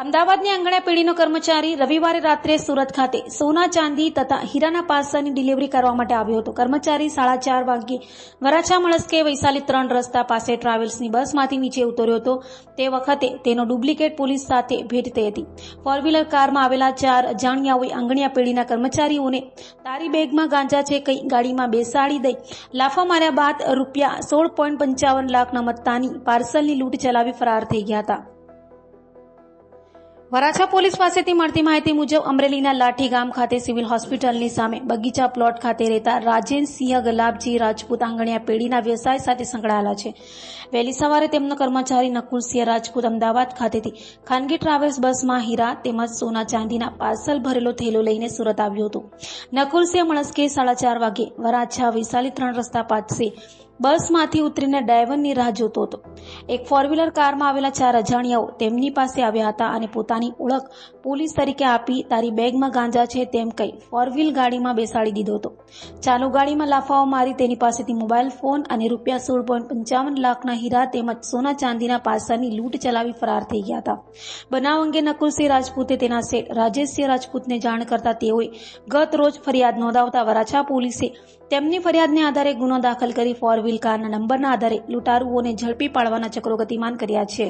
અમદાવાદની આંગણિયા પેઢીનો કર્મચારી રવિવારે રાત્રે સુરત ખાતે સોના ચાંદી તથા હીરાના પાસાની ડિલિવરી કરવા માટે આવ્યો હતો. કર્મચારી 4:30 વાગ્યે વરાછા મળસ્કે વૈશાલી 3 રસ્તા પાસે ટ્રાવેલ્સની બસમાંથી નીચે ઉતર્યો હતો. તે વખતે તેનો ડુપ્લિકેટ પોલીસ સાથે ભેટ થઈ હતી. ફોર વ્હીલર કારમાં આવેલા 4 અજાણ્યાઓએ આંગણિયા પેઢીના કર્મચારીઓને તારી બેગમાં ગાંજા છે કઈ ગાડીમાં બેસાડી દઈ લાફા માર્યા બાદ રૂપિયા 16.55 લાખના મત્તાની પાર્સલની લૂંટ ચલાવી ફરાર થઈ ગયા હતા. વરાછા પોલીસ પાસેથી મળતી માહિતી મુજબ અમરેલીના લાઠી ગામ ખાતે સિવિલ હોસ્પિટલની સામે બગીચા પ્લોટ ખાતે રહેતા રાજેન્દ્રસિંહ ગલાબજી રાજપૂત આંગણિયા પેઢીના વ્યવસાય સાથે સંકળાયેલા છે. વહેલી સવારે તેમનો કર્મચારી નકુલસિંહ રાજપૂત અમદાવાદ ખાતેથી ખાનગી ટ્રાવેલ્સ બસમાં હીરા તેમજ સોના ચાંદીના પાર્સલ ભરેલો થેલો લઈને સુરત આવ્યો હતો. નકુલસિંહ મળસ્કે 4:30 વાગ્યે વરાછા વૈશાલી 3 રસ્તા પાસે બસમાંથી ઉતરીને ડ્રાઈવરની રાહ જોતો હતો. એક ફોર વ્હીલર કારમાં આવેલા 4 અજાણ્યાઓ તેમની પાસે આવ્યા હતા અને પોતાની ઓળખ પોલીસ તરીકે આપી તારી બેગમાં ગાંજા છે તેમ કહી ફોર વ્હીલ ગાડીમાં બેસાડી દીધો હતો. ચાલુ ગાડીમાં લાફાઓ મારી તેની પાસેથી મોબાઈલ ફોન અને રૂપિયા 16.55 લાખના હીરા તેમજ સોના ચાંદીના પાસાની લૂંટ ચલાવી ફરાર થઈ ગયા હતા. બનાવ અંગે નકુલસિંહ રાજપૂતે તેના શેઠ રાજેશસિંહ રાજપૂતને જાણ કરતા તેઓએ ગત રોજ ફરિયાદ નોંધાવતા વરાછા પોલીસે તેમની ફરિયાદને આધારે ગુનો દાખલ કરી ફોર વ્હીલ કારના નંબરના આધારે લૂંટારુઓને ઝડપી પાડવાના ચક્રો ગતિમાન કર્યા છે.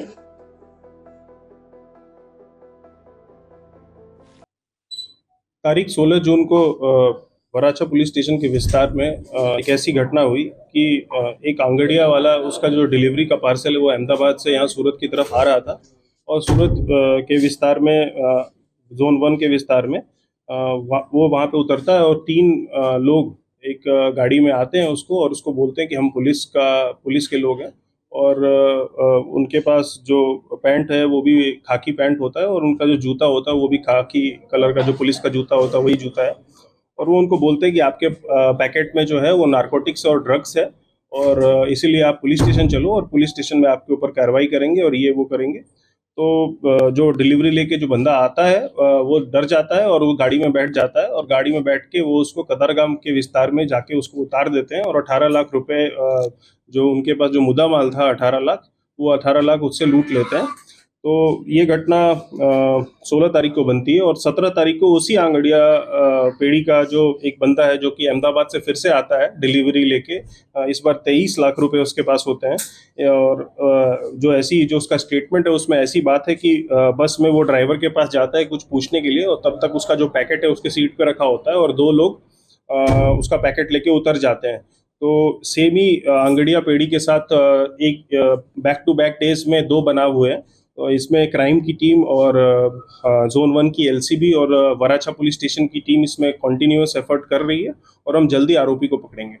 तारीख 16 जून को वराछा पुलिस स्टेशन के विस्तार में एक ऐसी घटना हुई कि एक आंगड़िया वाला उसका जो डिलीवरी का पार्सल है वो अहमदाबाद से यहाँ सूरत की तरफ आ रहा था और सूरत के विस्तार में जोन 1 के विस्तार में वो वहाँ पे उतरता है और 3 लोग एक गाड़ी में आते हैं उसको और उसको बोलते हैं कि हम पुलिस के लोग हैं और उनके पास जो पैंट है वो भी खाकी पैंट होता है और उनका जो जूता होता है वो भी खाकी कलर का जो पुलिस का जूता होता है वही जूता है और वो उनको बोलते हैं कि आपके पैकेट में जो है वो नारकोटिक्स और ड्रग्स है और इसीलिए आप पुलिस स्टेशन चलो और पुलिस स्टेशन में आपके ऊपर कार्रवाई करेंगे और ये वो करेंगे. तो जो डिलीवरी लेके जो बंदा आता है वो डर जाता है और वो गाड़ी में बैठ जाता है और गाड़ी में बैठ के वो उसको कदरगाम के विस्तार में जाके उसको उतार देते हैं और 18 लाख रुपए जो उनके पास जो मुद्दा माल था 18 लाख वो 18 लाख उससे लूट लेते हैं. तो ये घटना 16 तारीख को बनती है और 17 तारीख को उसी आंगड़िया पेड़ी का जो एक बंदा है जो कि अहमदाबाद से फिर से आता है डिलीवरी लेके, इस बार 23 लाख रुपए उसके पास होते हैं और जो उसका स्टेटमेंट है उसमें ऐसी बात है कि बस में वो ड्राइवर के पास जाता है कुछ पूछने के लिए और तब तक उसका जो पैकेट है उसके सीट पे रखा होता है और 2 लोग उसका पैकेट लेके उतर जाते हैं. तो सेम ही आंगड़िया पेड़ी के साथ एक बैक टू बैक डेज में 2 बनाव हुए हैं. तो इसमें क्राइम की टीम और जोन 1 की एलसीबी और वराछा पुलिस स्टेशन की टीम इसमें कॉन्टिन्यूअस एफर्ट कर रही है और हम जल्दी आरोपी को पकड़ेंगे.